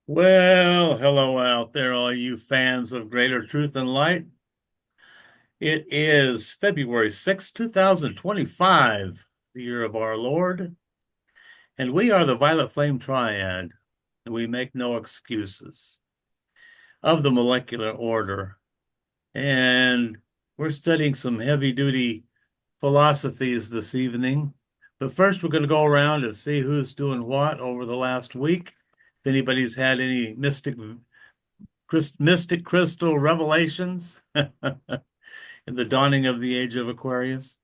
Well, hello out there, all you fans of Greater Truth and Light. It is February 6th, 2025, the year of our Lord, and we are the Violet Flame Triad, and we make no excuses of the molecular order. And we're studying some heavy-duty philosophies this evening. But first, we're going to go around and see who's doing what over the last week. If anybody's had any mystic crystal revelations in the dawning of the age of Aquarius.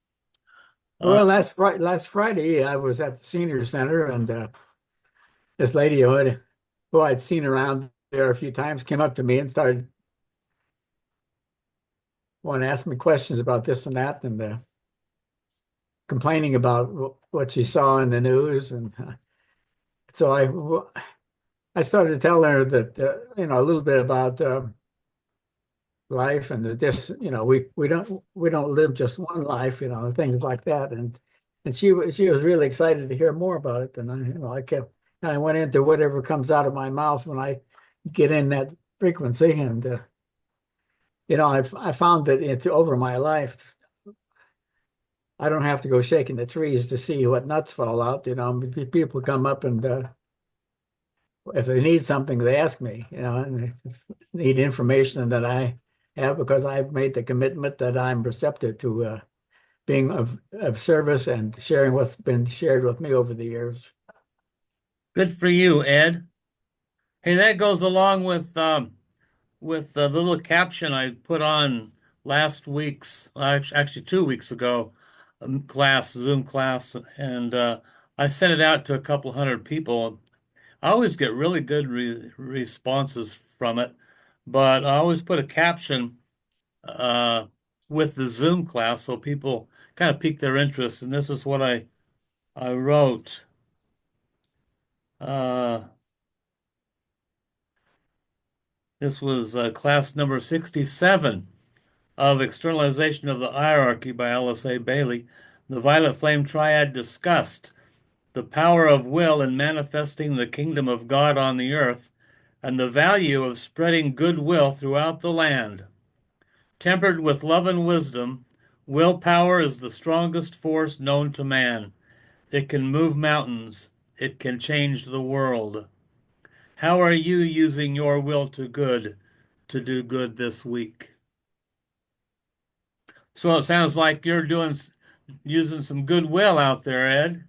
Uh, Well, last Friday, I was at the senior center, and this lady who I'd seen around there a few times came up to me and started wanting to ask me questions about this and that, and complaining about what she saw in the news. And so I started to tell her that a little bit about life, and that we don't live just one life, things like that. And she was really excited to hear more about it. And I went into whatever comes out of my mouth when I get in that frequency. And I found that over my life, I don't have to go shaking the trees to see what nuts fall out. People come up, and if they need something, they ask me. And they need information that I have, because I've made the commitment that I'm receptive to being of service and sharing what's been shared with me over the years. Good for you, Ed. Hey, that goes along with the little caption I put on last week's, actually 2 weeks ago, Zoom class, and I sent it out to a couple hundred people. I always get really good responses from it, but I always put a caption uh, with the Zoom class so people kind of pique their interest. And this is what I wrote. Uh, this was class number 67 of Externalization of the Hierarchy by Alice A. Bailey. The Violet Flame Triad discussed the power of will in manifesting the kingdom of God on the earth and the value of spreading goodwill throughout the land. Tempered with love and wisdom, willpower is the strongest force known to man. It can move mountains. It can change the world. How are you using your will to do good this week? So it sounds like you're using some goodwill out there, Ed.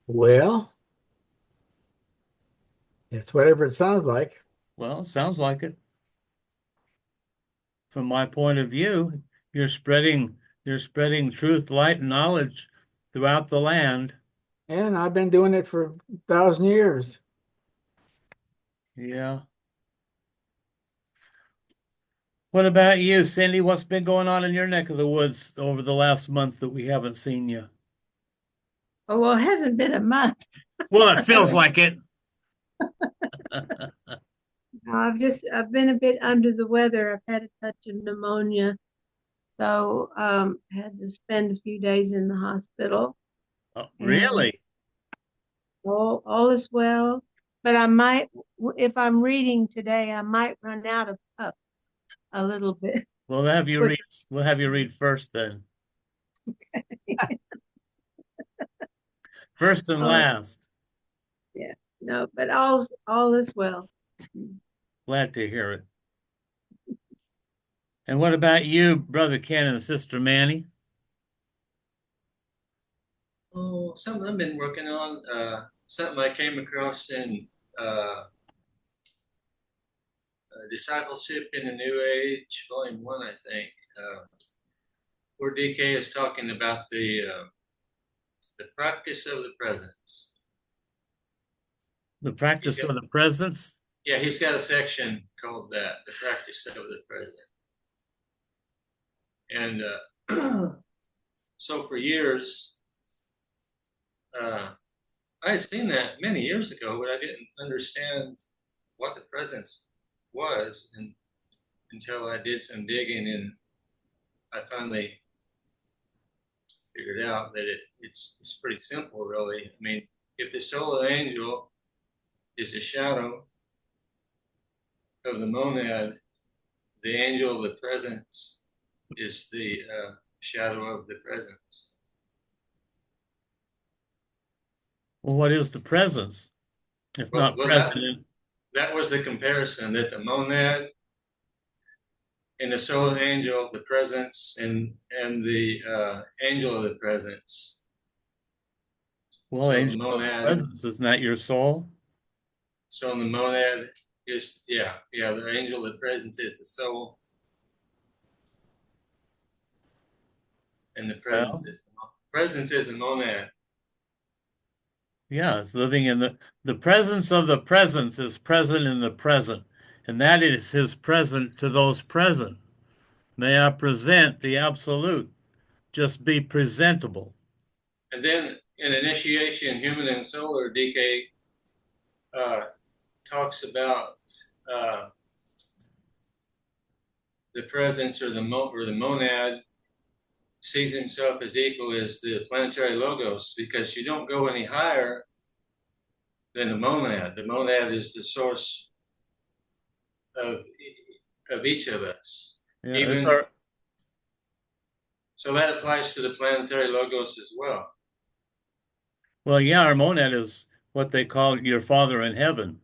Well, it's whatever it sounds like. Well, it sounds like it. From my point of view, you're spreading you're spreading truth, light, and knowledge throughout the land. And I've been doing it for 1,000 years. Yeah. What about you, Cindy? What's been going on in your neck of the woods over the last month that we haven't seen you? Oh, well, it hasn't been a month. Well, it feels like it. No, I've been a bit under the weather. I've had a touch of pneumonia, so had to spend a few days in the hospital, Oh, and really? all is well. But I might, if I'm reading today, I might run out of puff a little bit We'll have you quick. read. We'll have you read first then. First and Oh, last. yeah, no, but all is well. Glad to hear it. And what about you, Brother Ken and Sister Manny? Oh, something I've been working on, something I came across in Discipleship in the New Age, Volume 1, I think, where DK is talking about the practice of the presence. The He's practice got, of the presence? yeah, he's got a section called that, the practice of the present. And so for years, I had seen that many years ago, but I didn't understand what the presence was, and until I did some digging, and I finally figured out that it's pretty simple, really. I mean, if the solar angel is a shadow of the monad, the angel of the presence is the shadow of the presence. Well, what is the presence, if Well, not well that was the comparison, that the monad and the solar angel, the presence, and the angel of the presence. Well, So the angel of the monad, presence, isn't that your soul? so the monad is, the angel of the presence is the soul, and the Well, presence is the monad. yeah, it's living in the presence of the presence is present in the present, and that is his present to those present. May I present the absolute, just be presentable. And then in initiation, human and solar, DK talks about the presence or the monad sees himself as equal as the planetary logos, because you don't go any higher than the monad. The monad is the source of each of us. Yeah, Even so, that applies to the planetary logos as well. well, yeah, our monad is what they call your Father in heaven.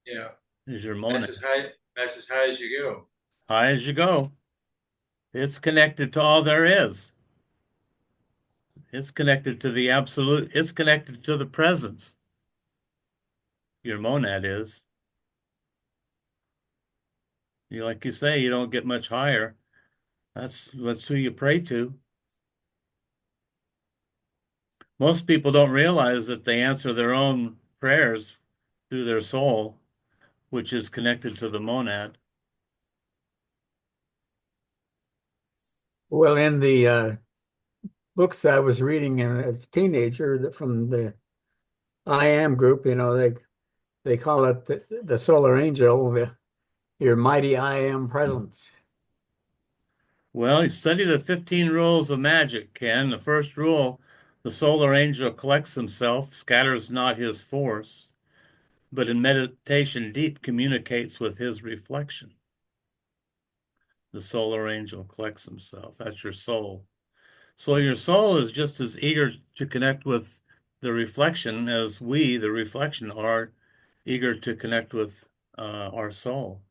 Yeah, Is your that's monad. as high. That's as high as you go. High as you go. It's connected to all there is. It's connected to the absolute. It's connected to the presence. Your monad is. You like you say, you don't get much higher. That's who you pray to. Most people don't realize that they answer their own prayers through their soul, which is connected to the monad. Well, in the books I was reading as a teenager from the I Am group, they call it the solar angel, your mighty I Am presence. Well, you study the 15 rules of magic, Ken. The first rule, the solar angel collects himself, scatters not his force, but in meditation deep communicates with his reflection. The solar angel collects himself. That's your soul. So your soul is just as eager to connect with the reflection as we, the reflection, are eager to connect with our soul.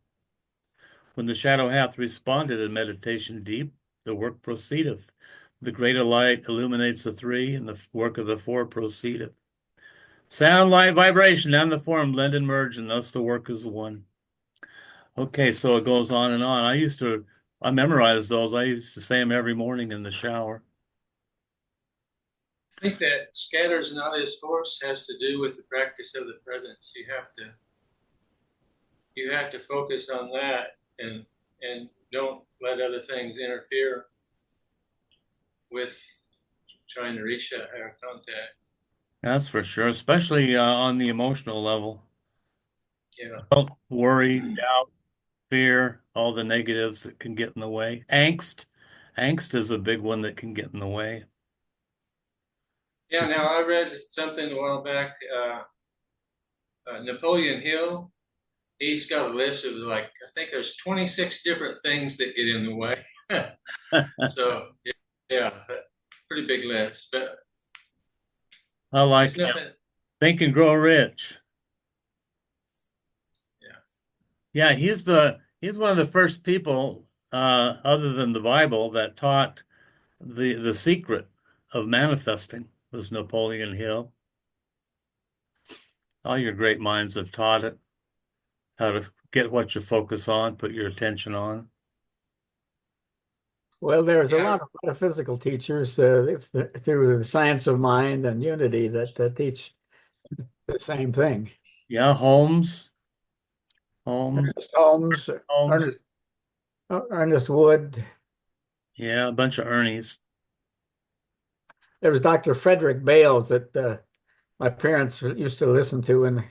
When the shadow hath responded in meditation deep, the work proceedeth. The greater light illuminates the three, and the work of the four proceedeth. Sound, light, vibration, and the form blend and merge, and thus the work is one. Okay, so it goes on and on. I memorized those. I used to say them every morning in the shower. I think that scatters not his force has to do with the practice of the presence. You have to focus on that, and don't let other things interfere with trying to reach that higher contact. That's for sure, especially on the emotional level. Yeah. Don't worry, doubt, fear, all the negatives that can get in the way. Angst is a big one that can get in the way. Yeah. Now I read something a while back. Napoleon Hill, he's got a list of, like, I think there's 26 different things that get in the way. So yeah, pretty big list, but I like it's him. nothing. Think and Grow Rich. Yeah, he's one of the first people, other than the Bible, that taught the secret of manifesting was Napoleon Hill. All your great minds have taught it, how to get what you focus on, put your attention on. Well, there's a Yeah. lot of metaphysical teachers through the science of mind and unity that teach the same thing. Yeah, Holmes, Holmes, Ernest Holmes, Holmes. Ernest Wood. Yeah, a bunch of Ernies. There was Dr. Frederick Bales that my parents used to listen to, and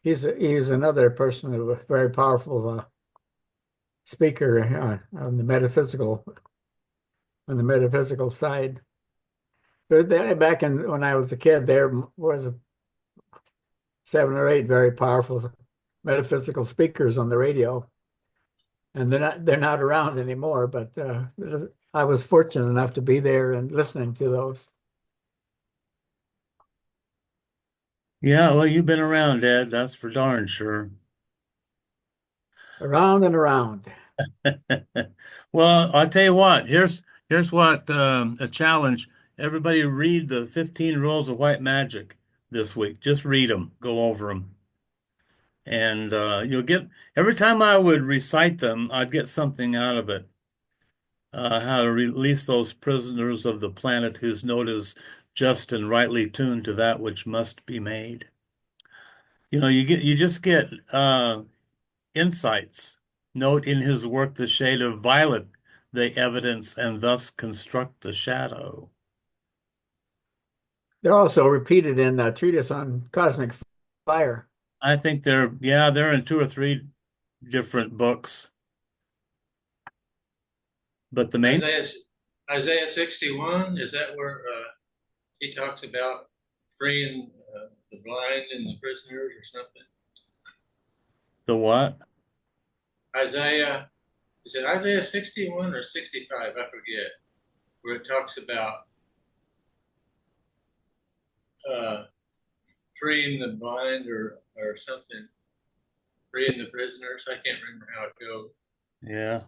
he's another person, a very powerful speaker on the metaphysical side. Back when I was a kid, there was 7 or 8 very powerful metaphysical speakers on the radio, and they're not around anymore. But I was fortunate enough to be there and listening to those. Yeah, well, you've been around, Ed. That's for darn sure. Around and around. Well, I'll tell you what. Here's what a challenge. Everybody read the 15 Rules of White Magic this week. Just read them. Go over them. And you'll get every time I would recite them, I'd get something out of it. How to release those prisoners of the planet whose note is just and rightly tuned to that which must be made. You just get insights. Note in his work the shade of violet they evidence and thus construct the shadow. They're also repeated in the treatise on cosmic fire. I think they're in 2 or 3 different books. But the main Isaiah 61, is that where he talks about freeing the blind and the prisoners or something? the what? Isaiah, is it Isaiah 61 or 65? I forget, where it talks about freeing the blind or something, freeing the prisoners. I can't remember how it goes. Yeah.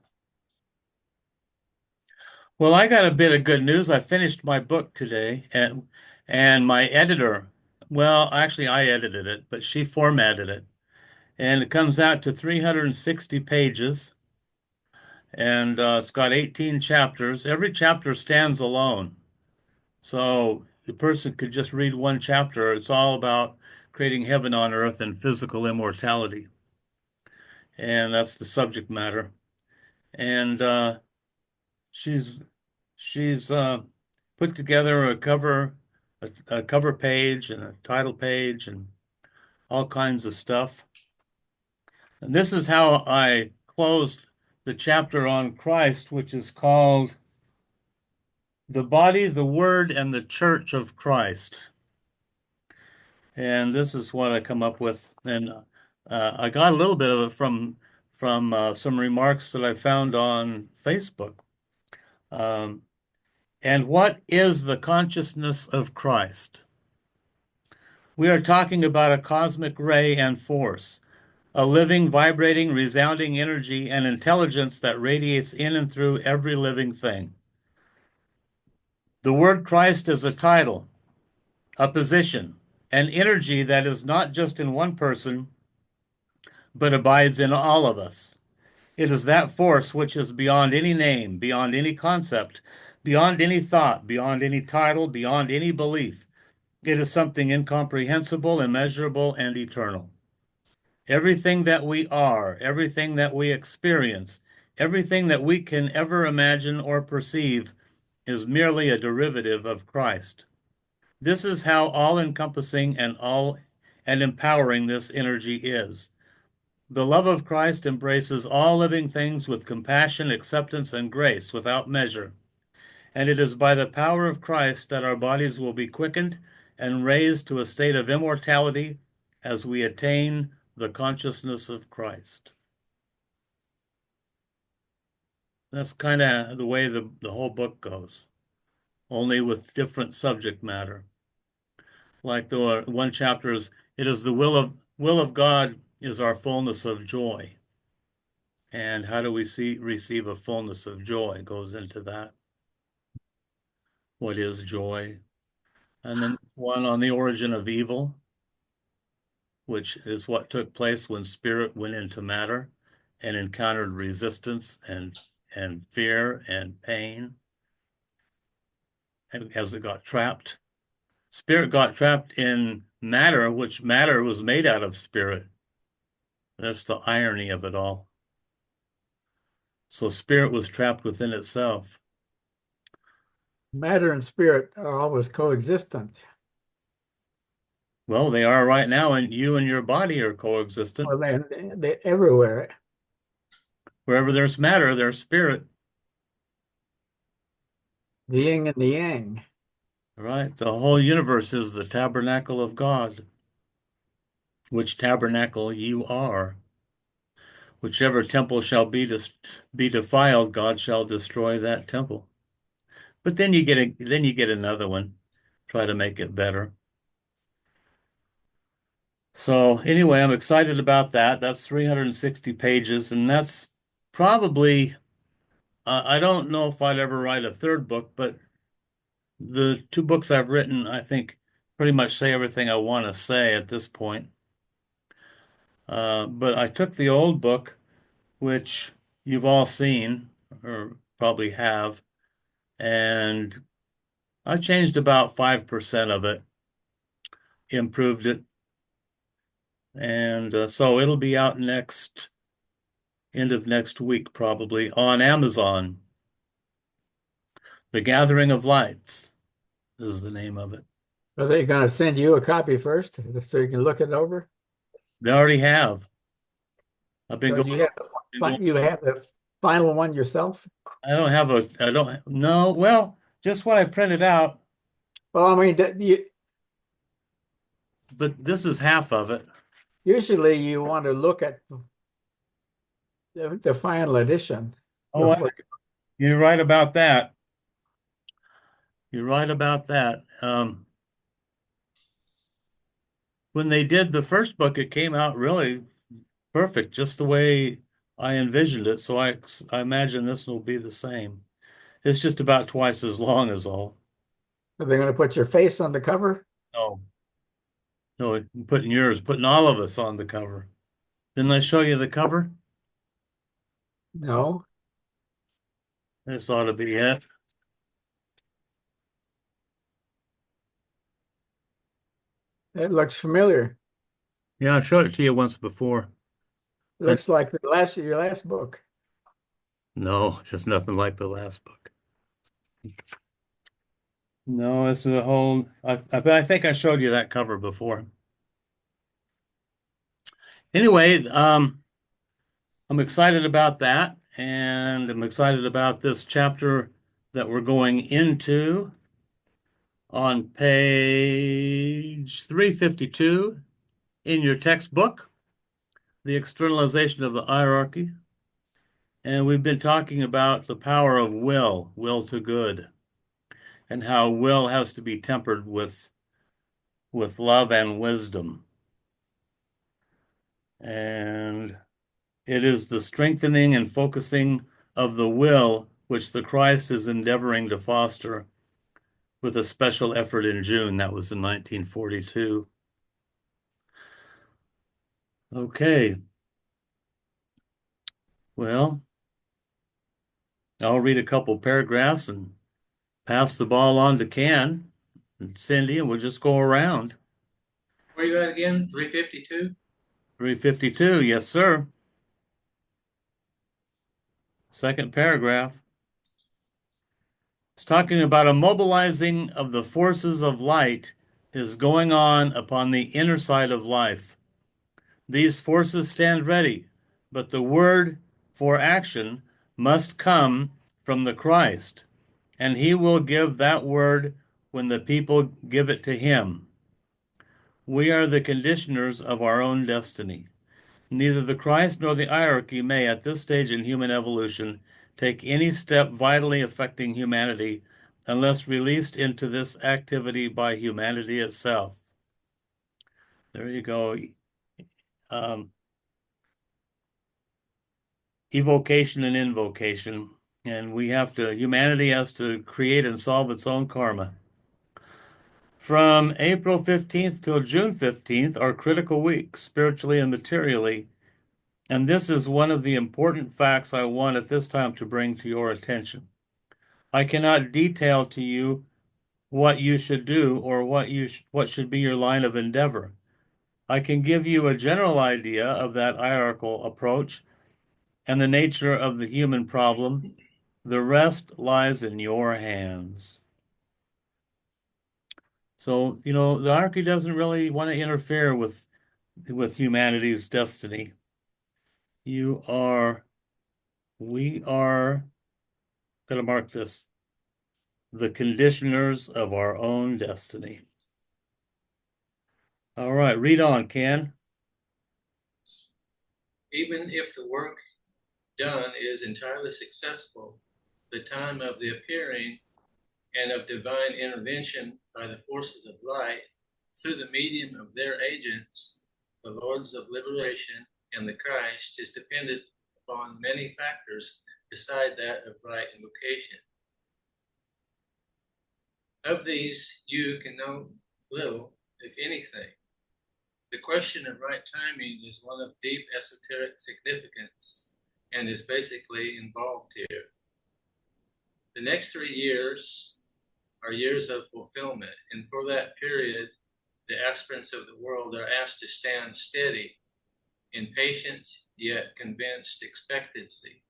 Well, I got a bit of good news. I finished my book today and my editor, well, actually I edited it, but she formatted it. And it comes out to 360 pages and it's got 18 chapters. Every chapter stands alone. So the person could just read one chapter. It's all about creating heaven on earth and physical immortality. And that's the subject matter. And she's she's put together a cover page and a title page and all kinds of stuff. And this is how I closed the chapter on Christ, which is called The Body, the Word, and the Church of Christ. And this is what I come up with. And I got a little bit of it from some remarks that I found on Facebook. Um, and what is the consciousness of Christ? We are talking about a cosmic ray and force, a living, vibrating, resounding energy and intelligence that radiates in and through every living thing. The word Christ is a title, a position, an energy that is not just in one person, but abides in all of us. It is that force which is beyond any name, beyond any concept, beyond any thought, beyond any title, beyond any belief. It is something incomprehensible, immeasurable, and eternal. Everything that we are, everything that we experience, everything that we can ever imagine or perceive is merely a derivative of Christ. This is how all-encompassing and empowering this energy is. The love of Christ embraces all living things with compassion, acceptance, and grace without measure. And it is by the power of Christ that our bodies will be quickened and raised to a state of immortality as we attain the consciousness of Christ. That's kind of the way the whole book goes, only with different subject matter. Like the one chapter is, it is the will of God is our fullness of joy. And how do we receive a fullness of joy? It goes into that. What is joy? And then one on the origin of evil, which is what took place when spirit went into matter and encountered resistance and fear and pain as it got trapped. Spirit got trapped in matter, which matter was made out of spirit. That's the irony of it all. So spirit was trapped within itself. Matter and spirit are always coexistent. Well, they are right now, and you and your body are coexistent. Well, they're everywhere. Wherever there's matter, there's spirit. The yin and the yang. Right? The whole universe is the tabernacle of God, which tabernacle you are. Whichever temple shall be defiled, God shall destroy that temple. But then you get another one. Try to make it better. So anyway, I'm excited about that. That's 360 pages, and that's probably I don't know if I'd ever write a third book, but the two books I've written, I think, pretty much say everything I want to say at this point. But I took the old book, which you've all seen or probably have, and I changed about 5% of it, improved it, and so it'll be out end of next week, probably on Amazon. The Gathering of Lights is the name of it. Are they going to send you a copy first so you can look it over? They already have. I've been So going, do you have been going. you have the final one yourself? I don't, no, well, just what I printed out, Well, I mean, but this is half of it. usually you want to look at the final edition Oh, before. you're right about that. You're right about that. When they did the first book, it came out really perfect, just the way I envisioned it. So I imagine this will be the same. It's just about twice as long as all. Are they going to put your face on the cover? No, no, putting all of us on the cover. Didn't I show you the cover? No, This ought to be it. it looks familiar. Yeah, I showed it to you once before. It And looks like your last book. no, just nothing like the last book. No, this is a whole. I think I showed you that cover before. Anyway, I'm excited about that, and I'm excited about this chapter that we're going into on page 352 in your textbook, The Externalization of the Hierarchy. And we've been talking about the power of will to good, and how will has to be tempered with love and wisdom. And it is the strengthening and focusing of the will which the Christ is endeavoring to foster with a special effort in June. That was in 1942. Okay, well, I'll read a couple paragraphs and pass the ball on to Ken and Cindy, and we'll just go around. Where you at again? 352? 352, yes, sir. Second paragraph. It's talking about a mobilizing of the forces of light is going on upon the inner side of life. These forces stand ready, but the word for action must come from the Christ, and he will give that word when the people give it to him. We are the conditioners of our own destiny. Neither the Christ nor the hierarchy may, at this stage in human evolution, take any step vitally affecting humanity unless released into this activity by humanity itself. There you go. Um, Evocation and invocation. And humanity has to create and solve its own karma. From April 15th till June 15th are critical weeks, spiritually and materially. And this is one of the important facts I want at this time to bring to your attention. I cannot detail to you what you should do or what should be your line of endeavor. I can give you a general idea of that hierarchical approach and the nature of the human problem. The rest lies in your hands. So, the hierarchy doesn't really want to interfere with humanity's destiny. You are, we are, Going to mark this. the conditioners of our own destiny. All right, read on, Ken. Even if the work done is entirely successful, the time of the appearing and of divine intervention by the forces of light through the medium of their agents, the Lords of Liberation and the Christ, is dependent upon many factors beside that of right invocation. Of these, you can know little, if anything. The question of right timing is one of deep esoteric significance and is basically involved here. The next 3 years are years of fulfillment, and for that period, the aspirants of the world are asked to stand steady in patient yet convinced expectancy.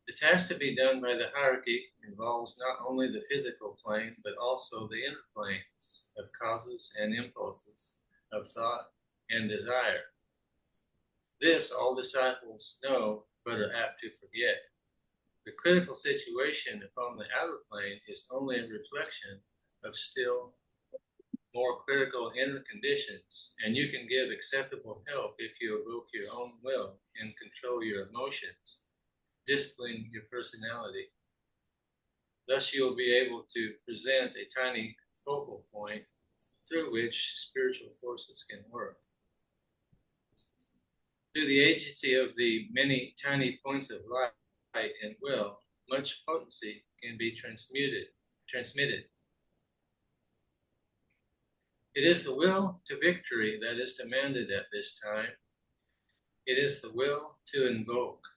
The task to be done by the hierarchy involves not only the physical plane, but also the inner planes of causes and impulses, of thought and desire. This all disciples know, but are apt to forget. The critical situation upon the outer plane is only a reflection of still more critical inner conditions, and you can give acceptable help if you evoke your own will and control your emotions, discipline your personality. Thus, you'll be able to present a tiny focal point through which spiritual forces can work. Through the agency of the many tiny points of light and will, much potency can be transmitted. It is the will to victory that is demanded at this time. It is the will to invoke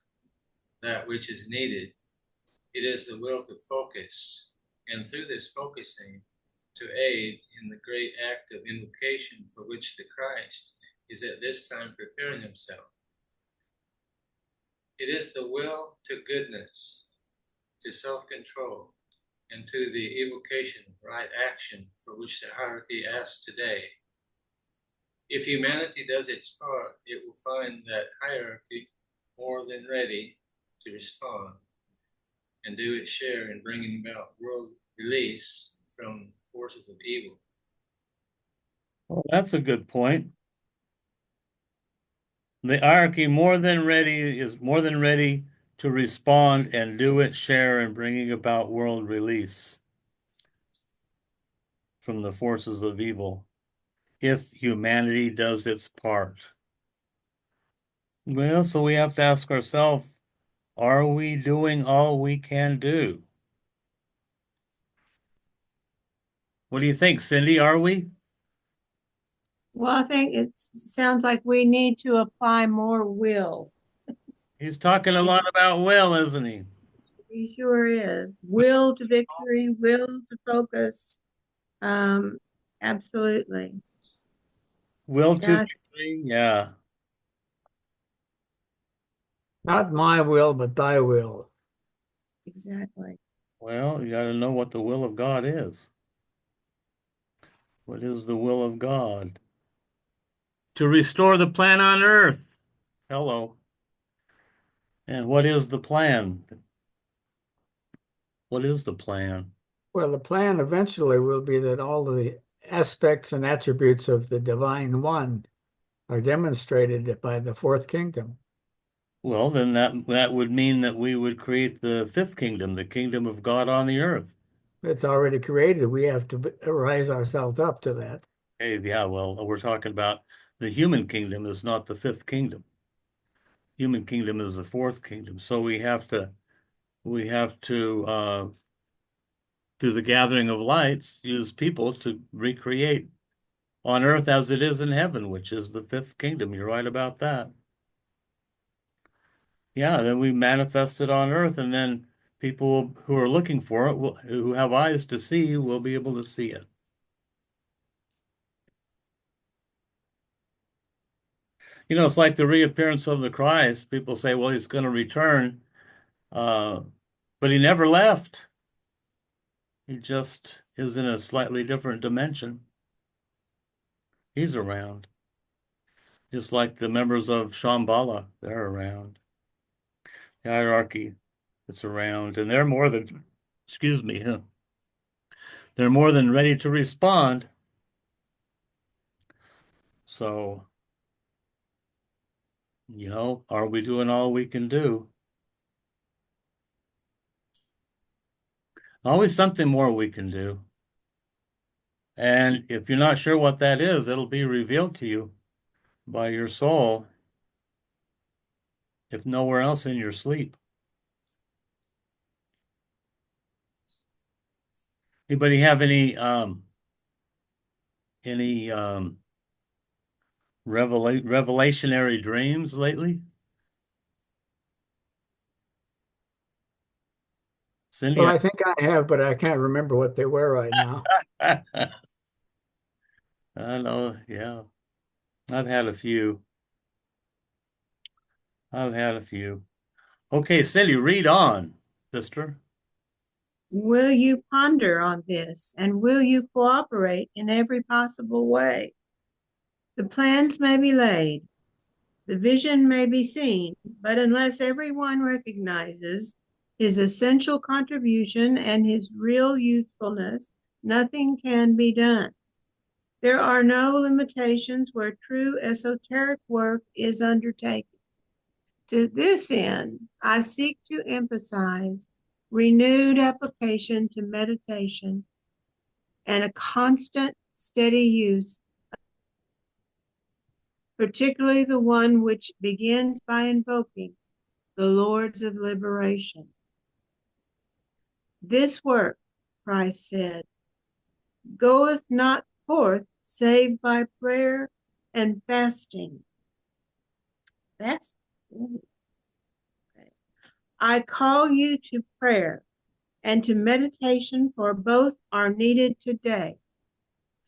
that which is needed. It is the will to focus, and through this focusing, to aid in the great act of invocation for which the Christ is at this time preparing himself. It is the will to goodness, to self-control, and to the evocation of right action for which the hierarchy asks today. If humanity does its part, it will find that hierarchy more than ready to respond and do its share in bringing about world release from forces of evil. Well, that's a good point. The hierarchy is more than ready to respond and do its share in bringing about world release from the forces of evil, if humanity does its part. Well, so we have to ask ourselves, are we doing all we can do? What do you think, Cindy? Are we? Well, I think it sounds like we need to apply more will. He's talking a lot about will, isn't he? He sure is. Will to victory, will to focus. Um, Absolutely. Will to Yeah, victory? Yeah. Not my will, but thy will. exactly. Well, you got to know what the will of God is. What is the will of God? To restore the plan on earth. Hello. And what is the plan? What is the plan? Well, the plan eventually will be that all the aspects and attributes of the divine one are demonstrated by the fourth kingdom. Well, then that would mean that we would create the fifth kingdom, the kingdom of God on the earth. It's already created. We have to rise ourselves up to that. Hey, yeah, well, we're talking about the human kingdom is not the fifth kingdom. Human kingdom is the fourth kingdom. So we have to through the gathering of lights, use people to recreate on earth as it is in heaven, which is the fifth kingdom. You're right about that. Yeah, then we manifest it on earth, and then people who are looking for it, who have eyes to see, will be able to see it. You know, it's like the reappearance of the Christ. People say, well, he's going to return, uh, but he never left. He just is in a slightly different dimension. He's around, just like the members of Shambhala, they're around. The hierarchy that's around, and they're more than, excuse me, they're more than ready to respond. So, are we doing all we can do? Always something more we can do. And if you're not sure what that is, it'll be revealed to you by your soul, if nowhere else in your sleep. Anybody have any revelationary dreams lately? Cindy, Well, I think I have, but I can't remember what they were right now. I know, yeah. I've had a few. Okay, Cindy, read on, sister. Will you ponder on this, and will you cooperate in every possible way? The plans may be laid, the vision may be seen, but unless everyone recognizes his essential contribution and his real usefulness, nothing can be done. There are no limitations where true esoteric work is undertaken. To this end, I seek to emphasize renewed application to meditation and a constant, steady use, particularly the one which begins by invoking the Lords of Liberation. This work, Christ said, goeth not forth save by prayer and fasting. Fasting? Okay. I call you to prayer and to meditation, for both are needed today,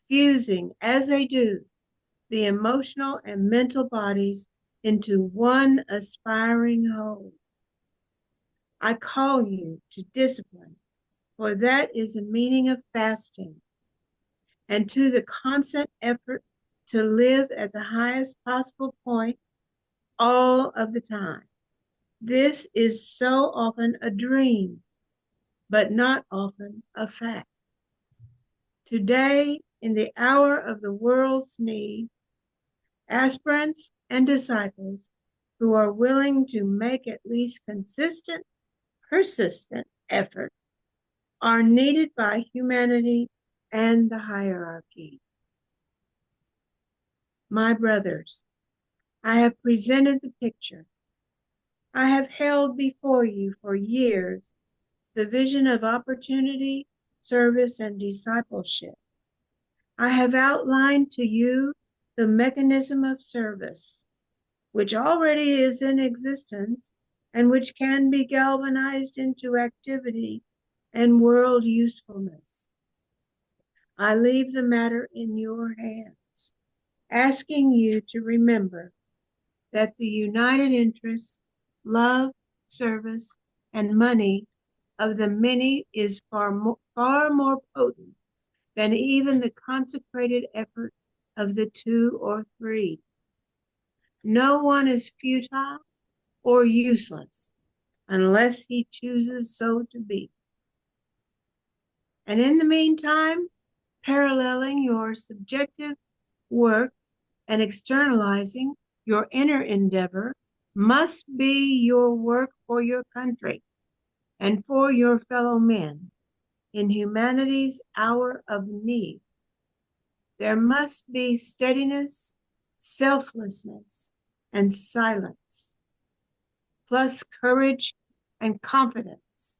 fusing as they do the emotional and mental bodies into one aspiring whole. I call you to discipline, for that is the meaning of fasting, and to the constant effort to live at the highest possible point all of the time. This is so often a dream, but not often a fact. Today, in the hour of the world's need, aspirants and disciples who are willing to make at least consistent, persistent effort are needed by humanity and the hierarchy. My brothers, I have presented the picture. I have held before you for years the vision of opportunity, service, and discipleship. I have outlined to you the mechanism of service, which already is in existence and which can be galvanized into activity and world usefulness. I leave the matter in your hands, asking you to remember that the united interests, love, service, and money of the many is far more potent than even the consecrated effort of the two or three. No one is futile or useless unless he chooses so to be. And in the meantime, paralleling your subjective work and externalizing your inner endeavor must be your work for your country and for your fellow men in humanity's hour of need. There must be steadiness, selflessness, and silence, plus courage and confidence.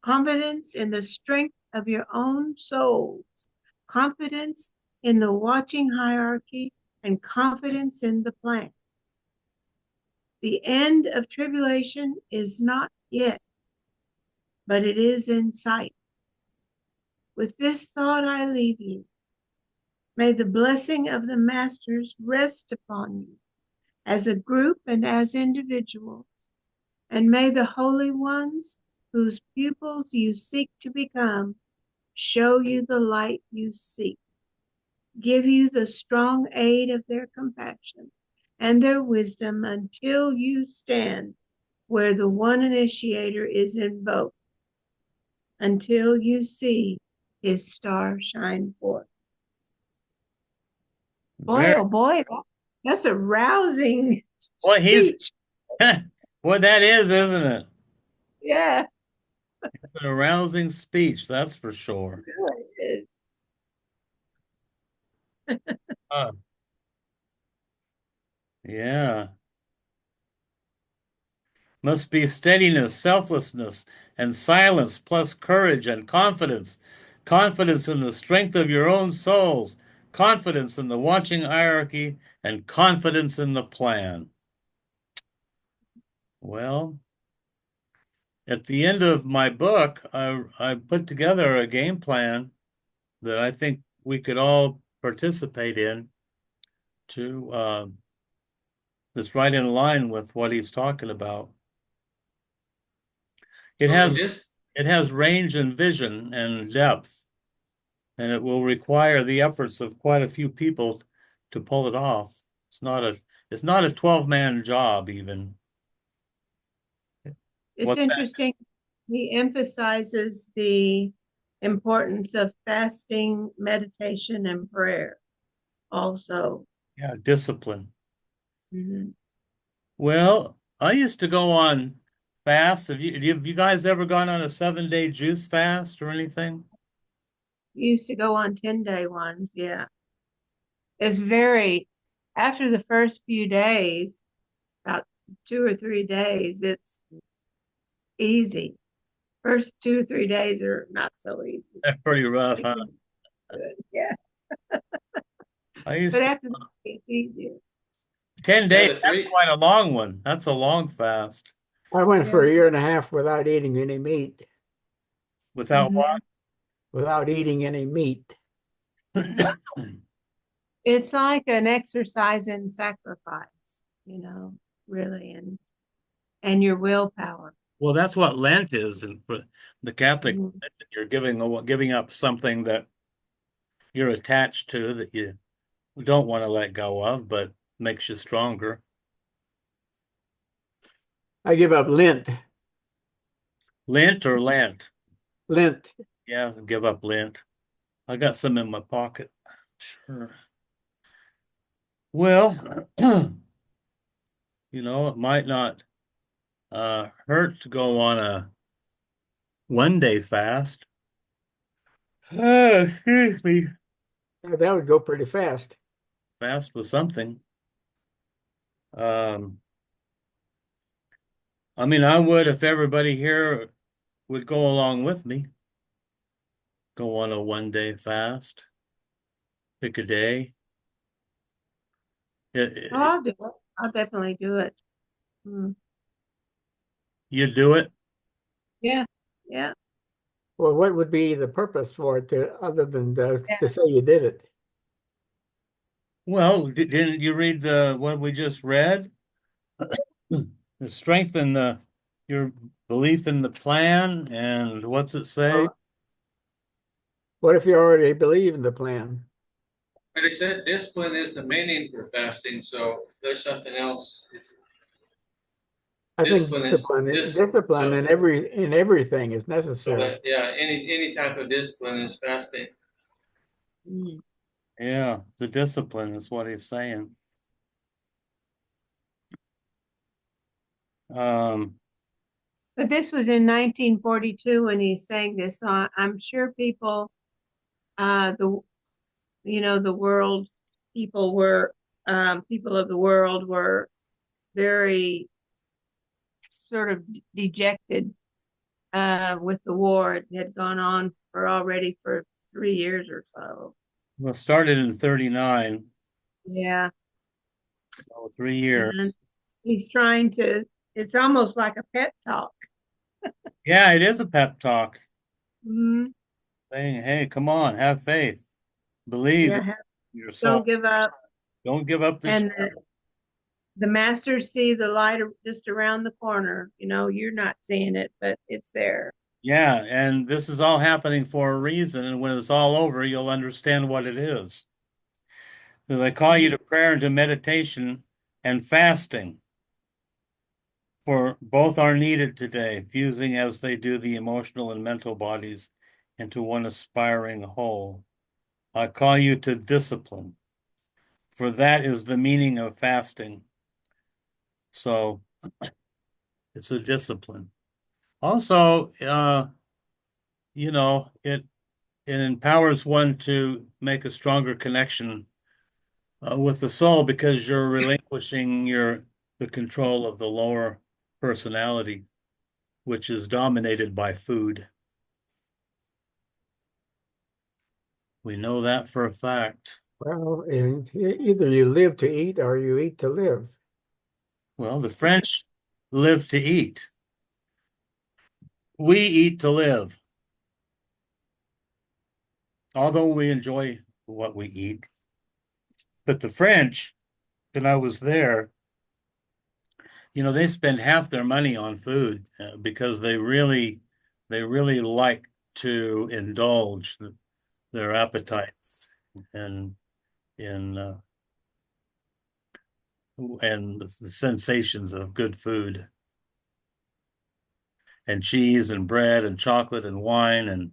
Confidence in the strength of your own souls, confidence in the watching hierarchy, and confidence in the plan. The end of tribulation is not yet, but it is in sight. With this thought I leave you. May the blessing of the masters rest upon you as a group and as individuals, and may the holy ones whose pupils you seek to become show you the light you seek, give you the strong aid of their compassion and their wisdom until you stand where the one initiator is invoked, until you see his star shine forth. Boy, Very, oh boy, that's a rousing boy, he's, speech. boy, that is, isn't it? Yeah, An arousing speech, that's for sure. really is. Uh, yeah. Must be steadiness, selflessness, and silence, plus courage and confidence. Confidence in the strength of your own souls, confidence in the watching hierarchy, and confidence in the plan. Well, at the end of my book, I put together a game plan that I think we could all participate in to that's right in line with what he's talking about. It So has it has range and vision and depth, and it will require the efforts of quite a few people to pull it off. It's not a 12-man job even. It's What's that? interesting. He emphasizes the importance of fasting, meditation, and prayer also. Yeah, discipline. Mhm. Well, I used to go on fasts. Have you guys ever gone on a 7-day juice fast or anything? Used to go on 10-day ones. Yeah. It's very, after the first few days, about 2 or 3 days, it's easy. First 2 or 3 days are not so easy. That's pretty rough, huh? Good. Yeah. I But used to after that, it's easier. 10 yeah, days. the That's three. quite a long one. That's a long fast. I went for Yeah. a year and a half without eating any meat, Without Mhm. without eating any meat. what? It's like an exercise in sacrifice, really, and your willpower. Well, that's what Lent is, and for the Catholic, Mhm. you're giving up something that you're attached to that you don't want to let go of, but makes you stronger. I give up Lent. Lent or Lent? Lent. Yeah, give up Lent. I got some in my pocket. Sure. Well, it might not hurt to go on a 1-day fast. Excuse me. That would go pretty fast. Fast with something. Um, I mean, I would if everybody here would go along with me. Go on a 1-day fast. Pick a day. Oh, I'll do it. I'll definitely do it. Mm. You do it. Yeah, yeah. Well, what would be the purpose for it other than Yeah. to say you did it? Well, didn't you read what we just read? To strengthen your belief in the plan, and what's it say? Well, what if you already believe in the plan? But I said discipline is the meaning for fasting. So there's something else. I think Discipline is this. discipline So in everything is so necessary. that yeah, any type of discipline is fasting. Mm. Yeah, the discipline is what he's saying. Um, But this was in 1942 when he's saying this. So I'm sure people, the world people of the world were very sort of dejected with the war. It had gone on for 3 years or so. well, it started in 39, Yeah. so 3 years. And he's trying to, it's almost like a pep talk. Yeah, it is a pep talk Mhm. saying, "Hey, come on, have faith, believe in Yeah. Don't yourself, give up. don't give up the And shot." the masters see the light just around the corner. You're not seeing it, but it's there. Yeah, and this is all happening for a reason, and when it's all over, you'll understand what it is. So they call you to prayer and to meditation and fasting, for both are needed today, fusing as they do the emotional and mental bodies into one aspiring whole. I call you to discipline, for that is the meaning of fasting. So it's a discipline. Also, it empowers one to make a stronger connection with the soul because you're relinquishing the control of the lower personality, which is dominated by food. We know that for a fact. Well, either you live to eat or you eat to live. Well, the French live to eat. We eat to live. Although we enjoy what we eat. But the French, when I was there, they spend half their money on food because they really like to indulge their appetites and in and the sensations of good food and cheese and bread and chocolate and wine and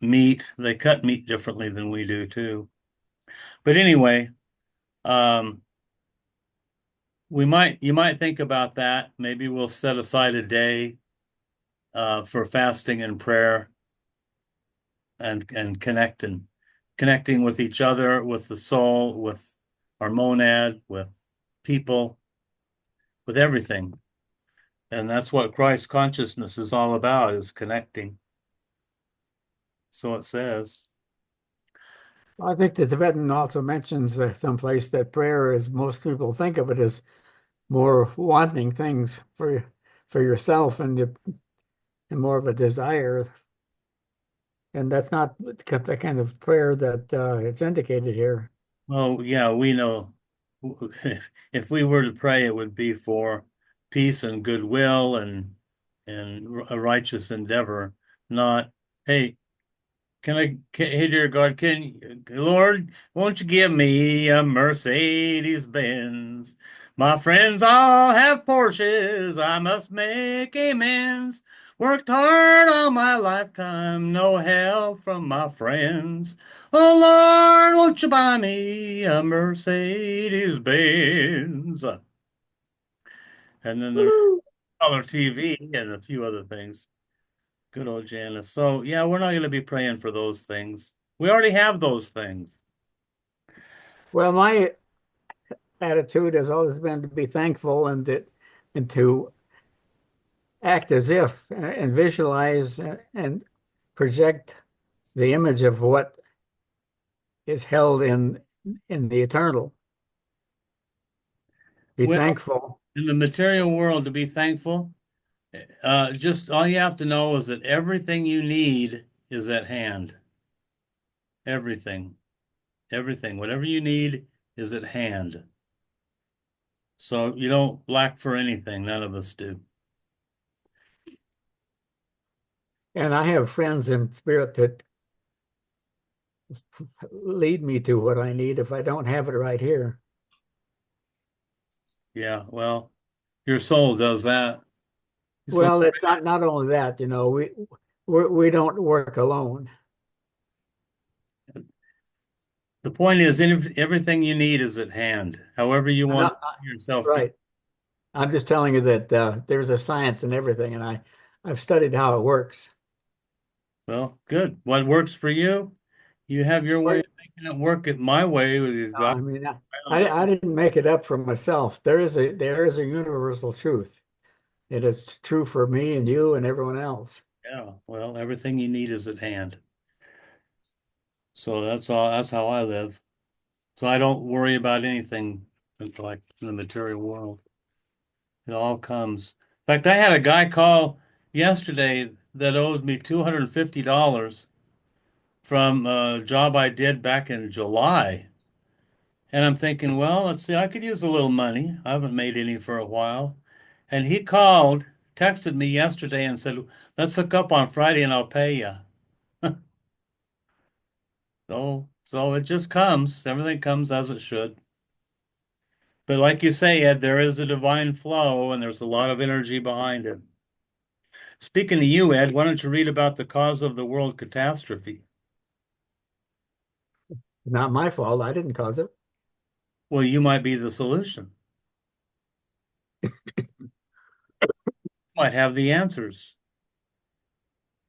meat. They cut meat differently than we do too. But anyway, um, you might think about that. Maybe we'll set aside a day for fasting and prayer and connecting with each other, with the soul, with our monad, with people, with everything. And that's what Christ consciousness is all about, is connecting. So it says. I think the Tibetan also mentions someplace that prayer is, most people think of it as more wanting things for yourself and more of a desire. And that's not the kind of prayer that it's indicated here. Well, yeah, we know if we were to pray, it would be for peace and goodwill and a righteous endeavor, not, hey, hey, dear God, Lord, won't you give me a Mercedes Benz? My friends all have Porsches. I must make amends. Worked hard all my lifetime, no help from my friends. Oh Lord, won't you buy me a Mercedes Benz? And then there's Woo! color TV and a few other things. Good old Janice. So, yeah, we're not going to be praying for those things. We already have those things. Well, my attitude has always been to be thankful and to act as if and visualize and project the image of what is held in the eternal. Be Well, thankful. in the material world, to be thankful, just all you have to know is that everything you need is at hand. Everything, everything, whatever you need is at hand. So you don't lack for anything. None of us do. And I have friends in spirit that lead me to what I need if I don't have it right here. Yeah, well, your soul does that. So Well, it's not only that, we don't work alone. the point is, everything you need is at hand. However you I'm want not, yourself to. right. I'm just telling you that there's a science in everything, and I've studied how it works. Well, good. What works for you, you have your way Well, of making it work. At my way is I God. mean, I don't know. I didn't make it up for myself. There is a universal truth. It is true for me and you and everyone else. Yeah, well, everything you need is at hand. So that's all. That's how I live. So I don't worry about anything like in the material world. It all comes. In fact, I had a guy call yesterday that owes me $250 from a job I did back in July. And I'm thinking, well, let's see, I could use a little money. I haven't made any for a while. And he called, texted me yesterday and said, let's hook up on Friday and I'll pay you. So it just comes. Everything comes as it should. But like you say, Ed, there is a divine flow and there's a lot of energy behind it. Speaking of you, Ed, why don't you read about the cause of the world catastrophe? Not my fault. I didn't cause it. Well, you might be the solution. Might have the answers.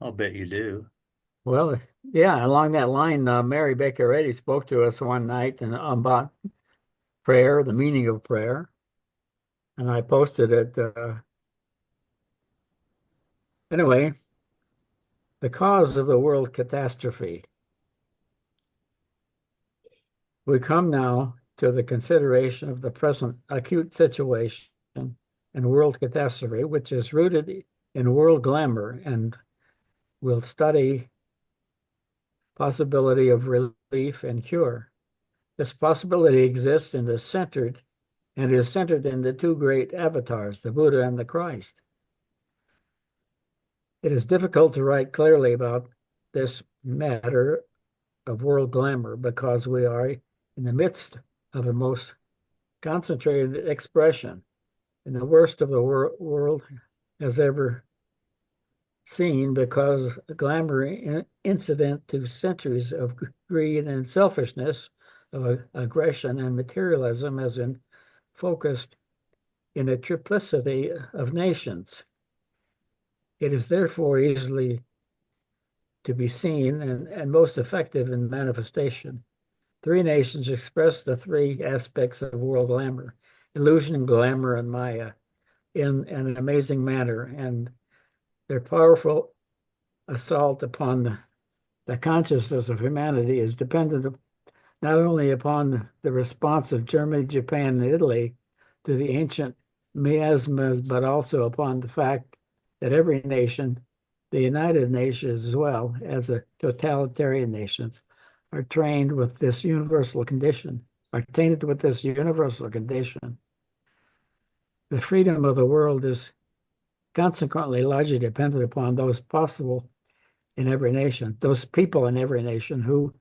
I'll bet you do. Well, yeah, along that line, Mary Baker Eddy spoke to us one night and about prayer, the meaning of prayer, and I posted it. Anyway, the cause of the world catastrophe. We come now to the consideration of the present acute situation and world catastrophe, which is rooted in world glamour, and will study possibility of relief and cure. This possibility exists and is centered in the two great avatars, the Buddha and the Christ. It is difficult to write clearly about this matter of world glamour because we are in the midst of a most concentrated expression in the worst of the world has ever seen, because glamour incident to centuries of greed and selfishness, of aggression and materialism, has been focused in a triplicity of nations. It is therefore easily to be seen and most effective in manifestation. Three nations express the three aspects of world glamour: illusion, glamour, and Maya, in an amazing manner. And their powerful assault upon the consciousness of humanity is dependent not only upon the response of Germany, Japan, and Italy to the ancient miasmas, but also upon the fact that every nation, the United Nations as well as the totalitarian nations, are trained with this universal condition, are tainted with this universal condition. The freedom of the world is consequently largely dependent upon those possible in every nation, those people in every nation who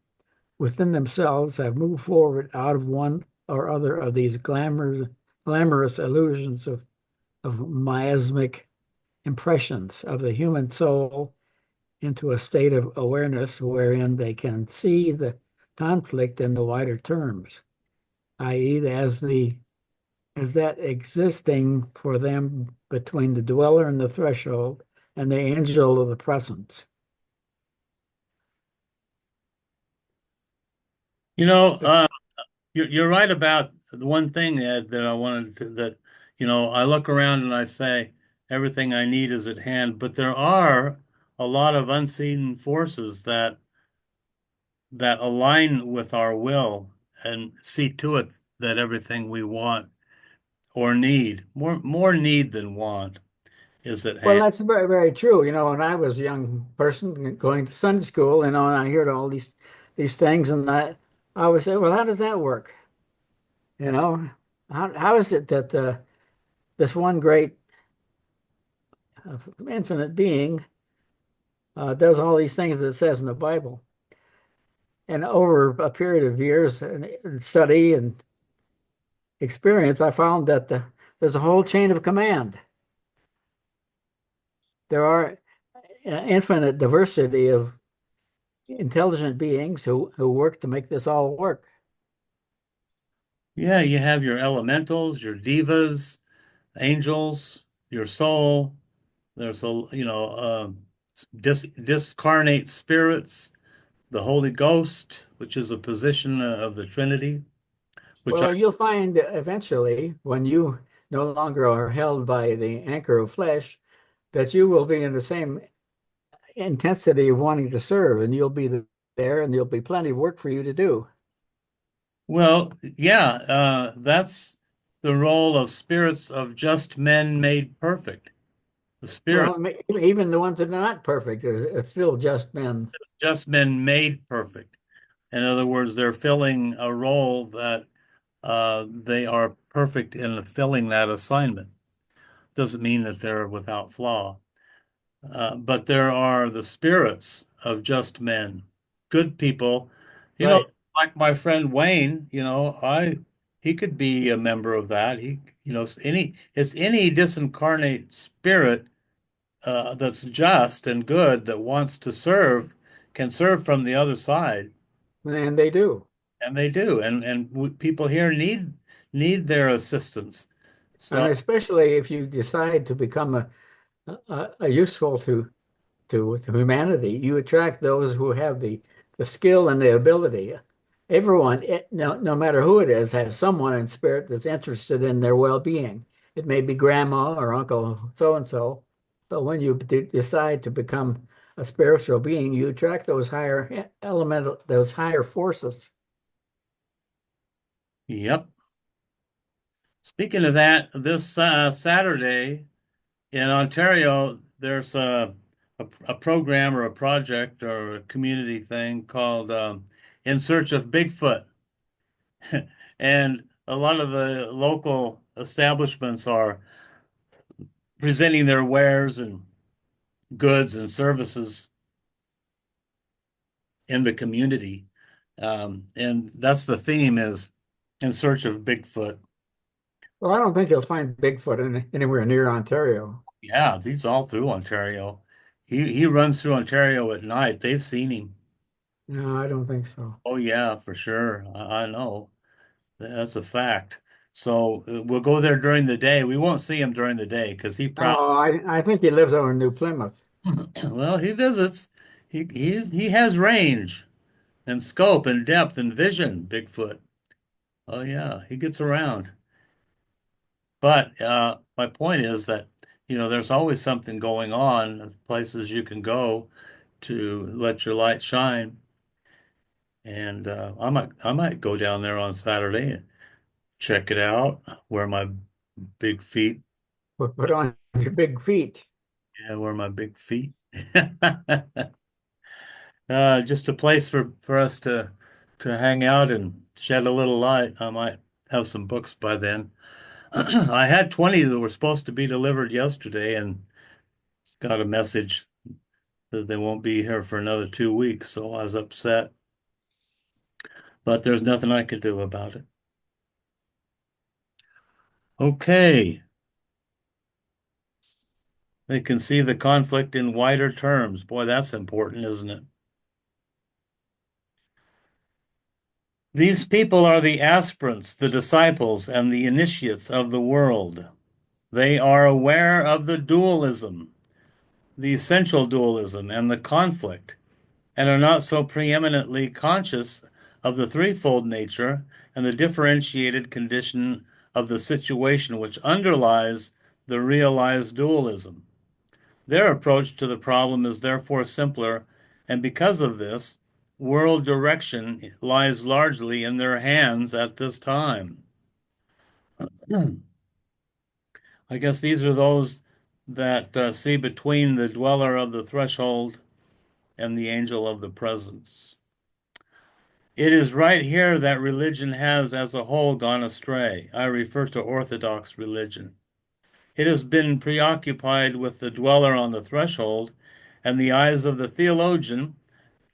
within themselves have moved forward out of one or other of these glamorous illusions of miasmic impressions of the human soul into a state of awareness wherein they can see the conflict in the wider terms, i.e., as that existing for them between the dweller and the threshold and the angel of the presence. You know, you're right about the one thing, Ed, that I wanted to, that, I look around and I say, everything I need is at hand, but there are a lot of unseen forces that align with our will and see to it that everything we want or need, more need than want, is at Well, hand. that's very, very true. When I was a young person going to Sunday school, and I heard all these things, and I would say, well, how does that work? You know, how is it that this one great infinite being does all these things that it says in the Bible? And over a period of years and study and experience, I found that there's a whole chain of command. There are infinite diversity of intelligent beings who work to make this all work. Yeah, you have your elementals, your divas, angels, your soul. There's discarnate spirits, the Holy Ghost, which is a position of the Trinity, which I Well, you'll find eventually, when you no longer are held by the anchor of flesh, that you will be in the same intensity of wanting to serve, and you'll be there, and there'll be plenty of work for you to do. well, yeah, that's the role of spirits of just men made perfect. The spirit, Well, even the ones that are not perfect are still just men. just men made perfect. In other words, they're filling a role that they are perfect in filling that assignment. Doesn't mean that they're without flaw. But there are the spirits of just men, good people. You know, Right. like my friend Wayne, he could be a member of that. It's any disincarnate spirit that's just and good that wants to serve can serve from the other side, And they do. and they do, people here need their assistance. And So, especially if you decide to become a useful to humanity, you attract those who have the skill and the ability. Everyone, no matter who it is, has someone in spirit that's interested in their well-being. It may be grandma or uncle so and so, but when you decide to become a spiritual being, you attract those higher elemental, those higher forces. yep. Speaking of that, this Saturday in Ontario, there's a program or a project or a community thing called In Search of Bigfoot. And a lot of the local establishments are presenting their wares and goods and services in the community. And that's the theme is In Search of Bigfoot. Well, I don't think you'll find Bigfoot anywhere near Ontario. Yeah, he's all through Ontario. He runs through Ontario at night. They've seen him. No, I don't think so. Oh yeah, for sure. I know. That's a fact. So we'll go there during the day. We won't see him during the day because he Oh, probably, I think he lives over in New Plymouth. well, he visits. He has range and scope and depth and vision, Bigfoot. Oh yeah, he gets around. But my point is that, there's always something going on, places you can go to let your light shine. And I might go down there on Saturday and check it out, wear my big feet. Put on your big feet. Yeah, wear my big feet. Just a place for us to hang out and shed a little light. I might have some books by then. I had 20 that were supposed to be delivered yesterday and got a message that they won't be here for another 2 weeks, so I was upset. But there's nothing I could do about it. Okay. They can see the conflict in wider terms. Boy, that's important, isn't it? These people are the aspirants, the disciples, and the initiates of the world. They are aware of the dualism, the essential dualism, and the conflict, and are not so preeminently conscious of the threefold nature and the differentiated condition of the situation which underlies the realized dualism. Their approach to the problem is therefore simpler, and because of this, world direction lies largely in their hands at this time. I guess these are those that see between the dweller of the threshold and the angel of the presence. It is right here that religion has as a whole gone astray. I refer to Orthodox religion. It has been preoccupied with the dweller on the threshold, and the eyes of the theologian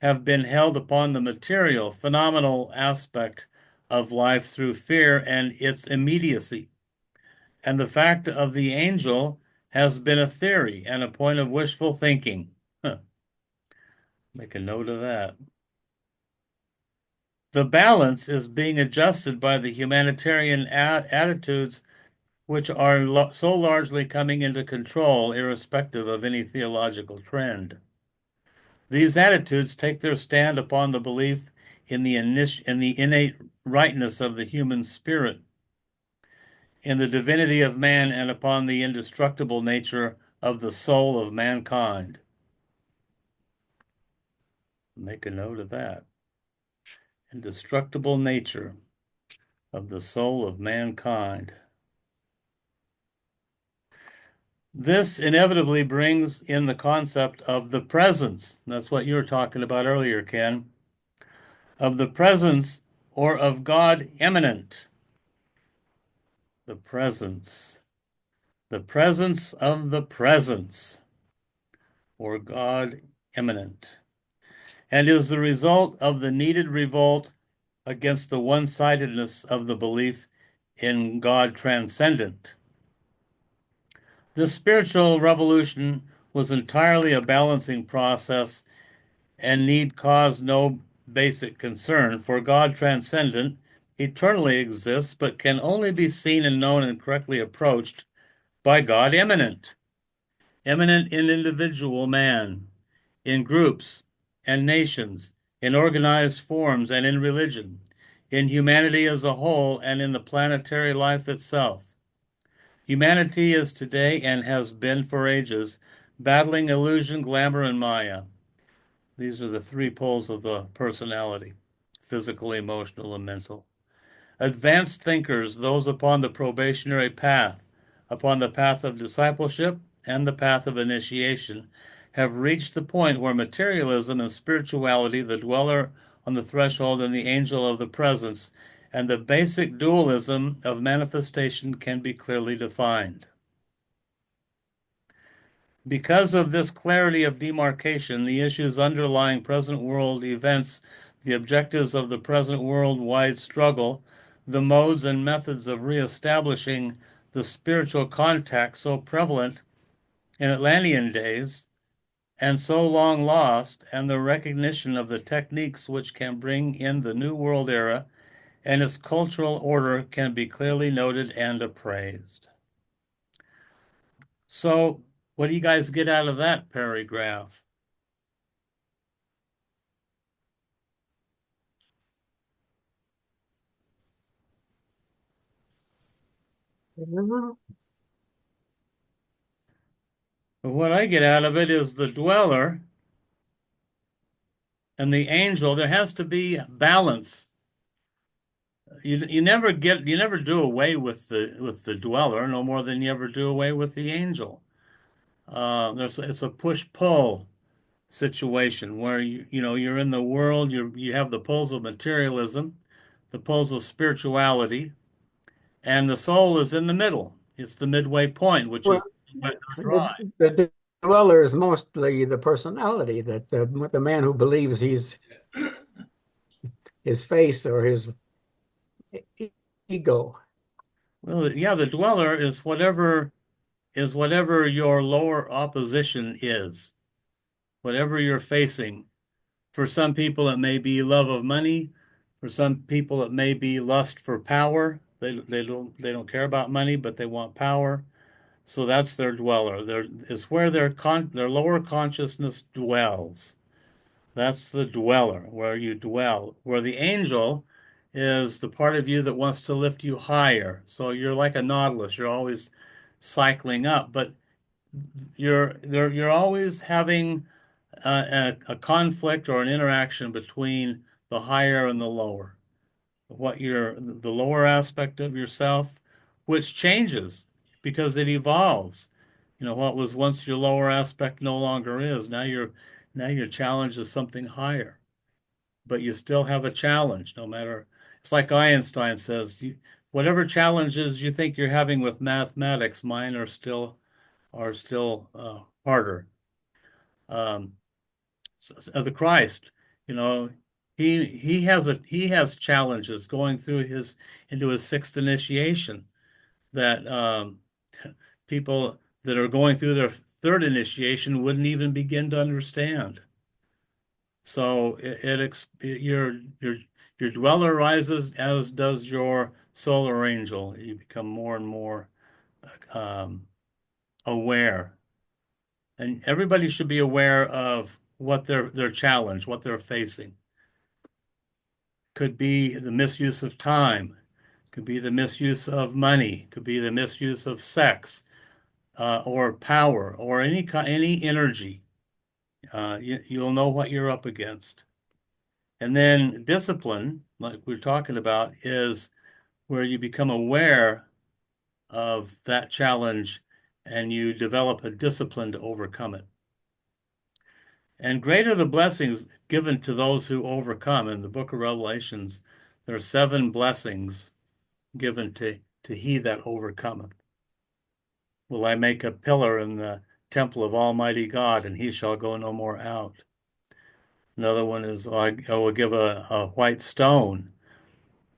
have been held upon the material, phenomenal aspect of life through fear and its immediacy. And the fact of the angel has been a theory and a point of wishful thinking. Huh. Make a note of that. The balance is being adjusted by the humanitarian attitudes which are so largely coming into control, irrespective of any theological trend. These attitudes take their stand upon the belief in the innate rightness of the human spirit, in the divinity of man, and upon the indestructible nature of the soul of mankind. Make a note of that. Indestructible nature of the soul of mankind. This inevitably brings in the concept of the presence. That's what you were talking about earlier, Ken. Of the presence or of God immanent. The presence. The presence of the presence or God immanent. And is the result of the needed revolt against the one-sidedness of the belief in God transcendent. This spiritual revolution was entirely a balancing process and need cause no basic concern, for God transcendent, eternally exists, but can only be seen and known and correctly approached by God immanent, immanent in individual man, in groups and nations, in organized forms and in religion, in humanity as a whole and in the planetary life itself. Humanity is today and has been for ages battling illusion, glamour, and Maya. These are the three poles of the personality: physical, emotional, and mental. Advanced thinkers, those upon the probationary path, upon the path of discipleship and the path of initiation, have reached the point where materialism and spirituality, the dweller on the threshold and the angel of the presence, and the basic dualism of manifestation can be clearly defined. Because of this clarity of demarcation, the issues underlying present world events, the objectives of the present worldwide struggle, the modes and methods of reestablishing the spiritual contact so prevalent in Atlantean days and so long lost, and the recognition of the techniques which can bring in the New World era and its cultural order can be clearly noted and appraised. So, what do you guys get out of that paragraph? What I get out of it is the dweller and the angel. There has to be balance. You never do away with the dweller no more than you ever do away with the angel. It's a push-pull situation where you're in the world. You have the poles of materialism, the poles of spirituality, and the soul is in the middle. It's the midway point, which is Well, what drive. the dweller is mostly the personality, that the man who believes he's his face or his ego. Well, yeah, the dweller is whatever your lower opposition is, whatever you're facing. For some people, it may be love of money. For some people, it may be lust for power. They don't care about money, but they want power. So that's their dweller. It's where their lower consciousness dwells. That's the dweller, where you dwell. Where the angel is the part of you that wants to lift you higher. So you're like a nautilus. You're always cycling up, but you're always having a conflict or an interaction between the higher and the lower. The lower aspect of yourself, which changes because it evolves. What was once your lower aspect no longer is. Now your challenge is something higher, but you still have a challenge no matter. It's like Einstein says, whatever challenges you think you're having with mathematics, mine are still harder. Um, the Christ, you know, he has challenges going through his into his sixth initiation that people that are going through their third initiation wouldn't even begin to understand. So your dweller rises, as does your solar angel. You become more and more um, aware, and everybody should be aware of what their challenge, what they're facing. Could be the misuse of time, could be the misuse of money, could be the misuse of sex, or power, or any energy. You'll know what you're up against. And then discipline, like we're talking about, is where you become aware of that challenge and you develop a discipline to overcome it. And great are the blessings given to those who overcome. In the book of Revelations, there are 7 blessings given to he that overcometh. Will I make a pillar in the temple of Almighty God, and he shall go no more out. Another one is, I will give a white stone,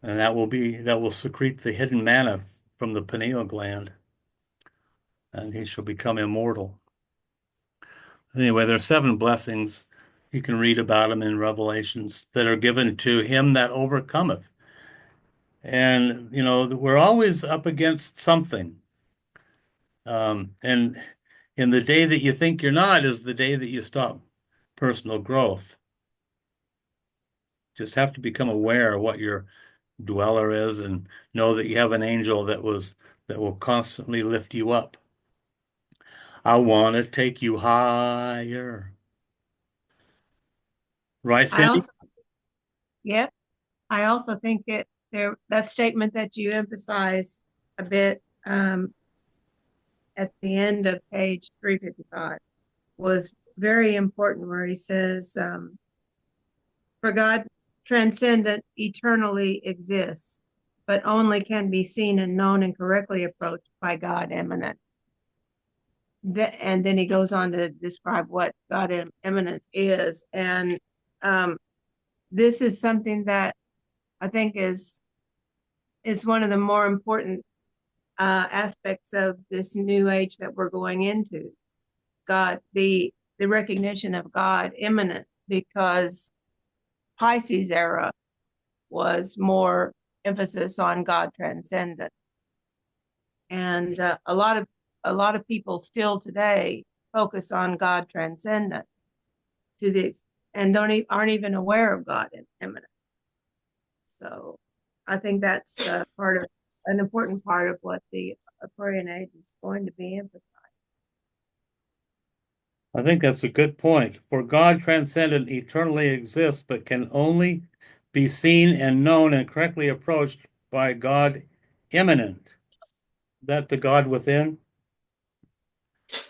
and that will secrete the hidden manna from the pineal gland, and he shall become immortal. Anyway, there are 7 blessings. You can read about them in Revelations that are given to him that overcometh. And, we're always up against something. And in the day that you think you're not is the day that you stop personal growth. Just have to become aware of what your dweller is and know that you have an angel that will constantly lift you up. I want to take you higher. Right, I Cindy? also, yep, I also think that statement that you emphasize a bit at the end of page 355 was very important, where he says, for God transcendent eternally exists, but only can be seen and known and correctly approached by God eminent. And then he goes on to describe what God eminent is. And this is something that I think is one of the more important aspects of this new age that we're going into. God, the recognition of God immanent, because Pisces era was more emphasis on God transcendent, and a lot of people still today focus on God transcendent to the and aren't even aware of God immanent. So I think that's an important part of what the Aquarian age is going to be emphasized. I think that's a good point. For God transcendent eternally exists, but can only be seen and known and correctly approached by God immanent. That the God within?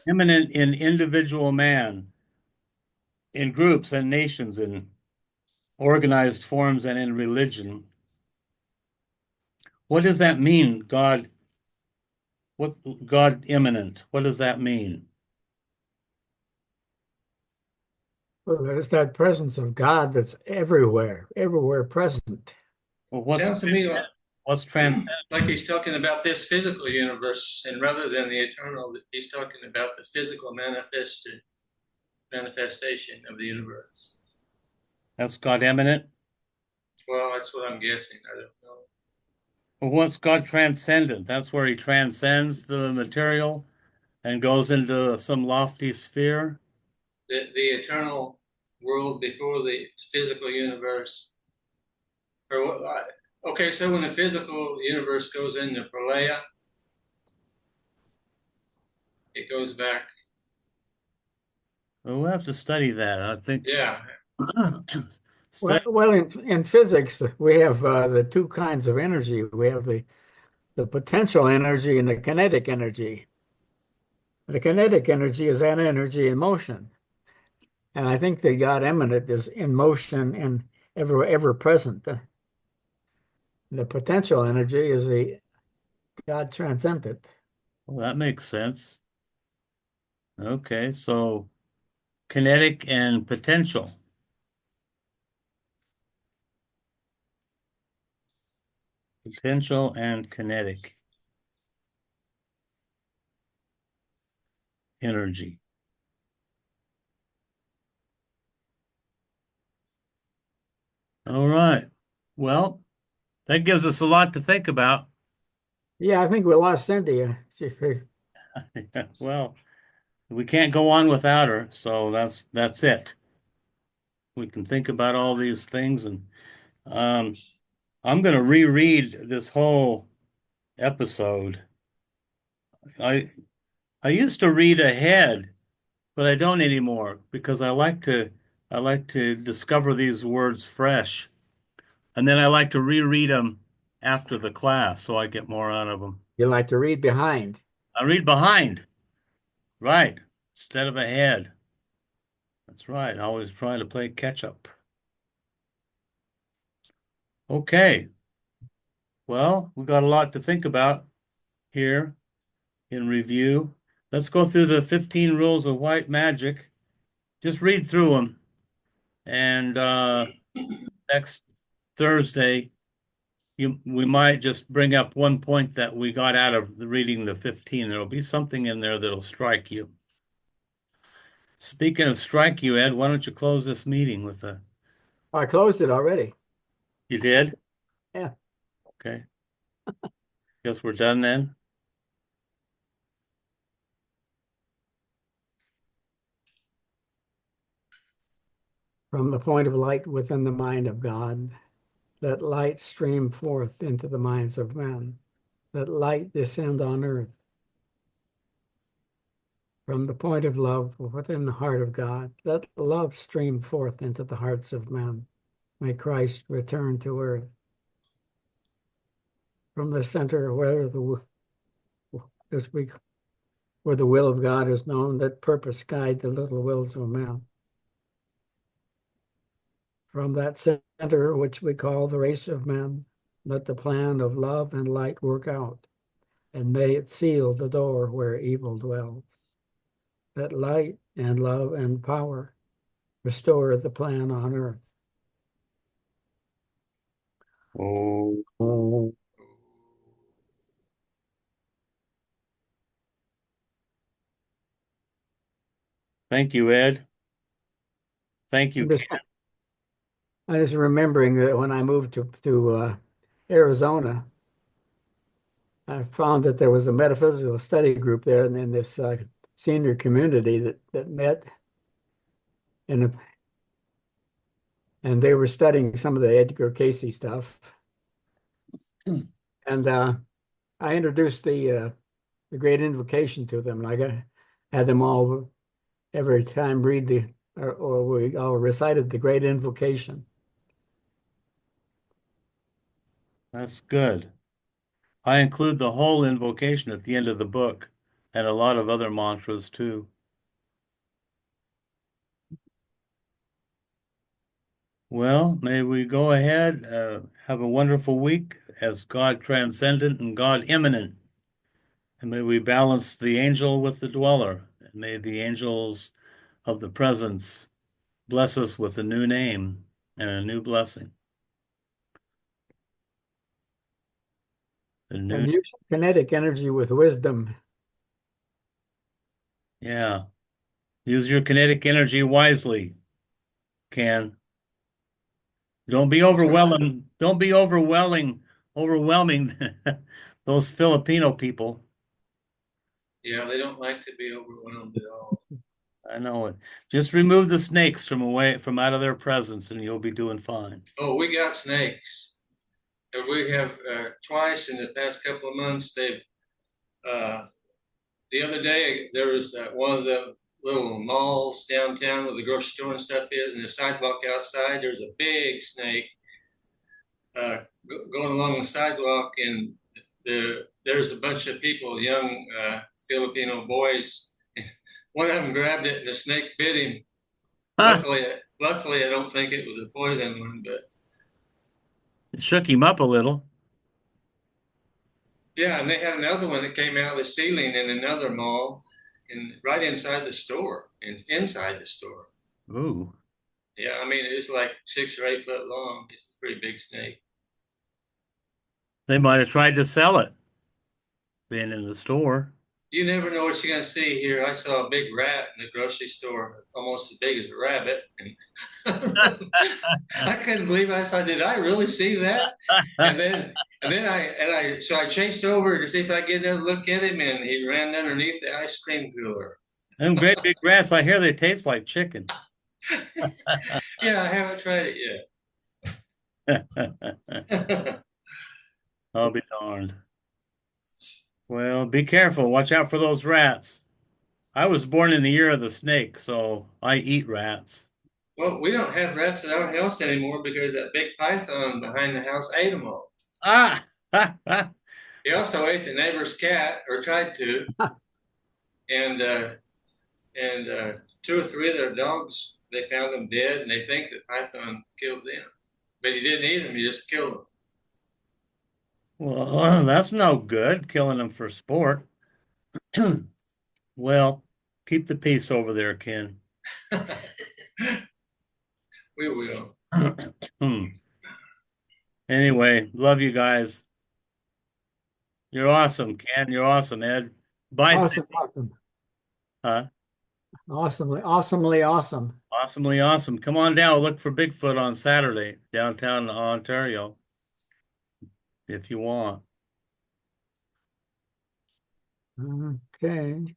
Immanent in individual man, in groups and nations, in organized forms, and in religion. What does that mean, God? What God immanent? What does that mean? Well, there's that presence of God that's everywhere, everywhere present. Well, Sounds to me what's trans? like he's talking about this physical universe, and rather than the eternal, he's talking about the physical manifestation of the universe. That's God immanent. Well, that's what I'm guessing. I don't know. Well, what's God transcendent? That's where he transcends the material and goes into some lofty sphere. The eternal world before the physical universe, or what? Okay, so when the physical universe goes into pralaya, it goes back. Well, we'll have to study that. I think. Yeah, Well, in physics, we have the two kinds of energy. We have the potential energy and the kinetic energy. The kinetic energy is that energy in motion. And I think the God eminent is in motion and ever present. The potential energy is the God transcendent. Well, that makes sense. Okay, so kinetic and potential. Potential and kinetic energy. All right. Well, that gives us a lot to think about. Yeah, I think we lost Cynthia. Well, we can't go on without her, so that's it. We can think about all these things, and um, I'm going to reread this whole episode. I I used to read ahead, but I don't anymore because I like to discover these words fresh, and then I like to reread them after the class so I get more out of them. You like to read behind. I read behind, right, instead of ahead. That's right. I always try to play catch up. Okay. Well, we've got a lot to think about here in review. Let's go through the 15 rules of white magic. Just read through them. And next Thursday, we might just bring up one point that we got out of reading the 15. There'll be something in there that'll strike you. Speaking of strike you, Ed, why don't you close this meeting with a... I closed it already. You did? Yeah. Okay. Guess we're done then. From the point of light within the mind of God, let light stream forth into the minds of men. Let light descend on earth. From the point of love within the heart of God, let love stream forth into the hearts of men. May Christ return to earth. From the center as we, where the will of God is known, let purpose guide the little wills of men. From that center, which we call the race of men, let the plan of love and light work out, and may it seal the door where evil dwells. Let light and love and power restore the plan on earth. Oh. Thank you, Ed. Thank you, I'm Ken. just, I'm just remembering that when I moved to Arizona, I found that there was a metaphysical study group there in this senior community that met in a, and they were studying some of the Edgar Casey stuff. And I introduced the Great Invocation to them, and had them all every time read or we all recited the Great Invocation. That's good. I include the whole invocation at the end of the book and a lot of other mantras too. Well, may we go ahead, have a wonderful week as God transcendent and God immanent. And may we balance the angel with the dweller. And may the angels of the presence bless us with a new name and a new blessing. A new, And use kinetic energy with wisdom. yeah. Use your kinetic energy wisely, Can. Don't be overwhelming. Don't be overwhelming those Filipino people. Yeah, they don't like to be overwhelmed at all. I know it. Just remove the snakes from out of their presence, and you'll be doing fine. Oh, we got snakes. We have twice in the past couple of months. Uh, the other day there was one of the little malls downtown where the grocery store and stuff is, and the sidewalk outside. There's a big snake going along the sidewalk, and there's a bunch of people, young Filipino boys. One of them grabbed it, and the snake bit him. Huh? Luckily, I don't think it was a poison one, but It shook him up a little. yeah. And they had another one that came out of the ceiling in another mall, and right inside the store, inside the store. Ooh. Yeah, I mean it's like 6 or 8 foot long. It's a pretty big snake. They might have tried to sell it, being in the store. You never know what you're gonna see here. I saw a big rat in the grocery store, almost as big as a rabbit, and I couldn't believe it. I said, "Did I really see that?" So I chased over to see if I could get another look at him, and he ran underneath the ice cream cooler. Them great big rats, I hear they taste like chicken. Yeah, I haven't tried it yet. I'll be darned. Well, be careful. Watch out for those rats. I was born in the year of the snake, so I eat rats. Well, we don't have rats at our house anymore because that big python behind the house ate them all. Ah! He also ate the neighbor's cat, or tried to, and two or three of their dogs, they found them dead, and they think that python killed them. But he didn't eat them; he just killed Well, that's no good, killing them for sport. Well, keep the peace over there, Ken. them. We will. Anyway, love you guys. You're awesome, Ken. You're awesome, Ed. Bye, Awesome, Cindy. awesome. Huh? Awesomely, awesomely awesome. Awesomely awesome. Come on down. Look for Bigfoot on Saturday, downtown Ontario, if you want. Okay.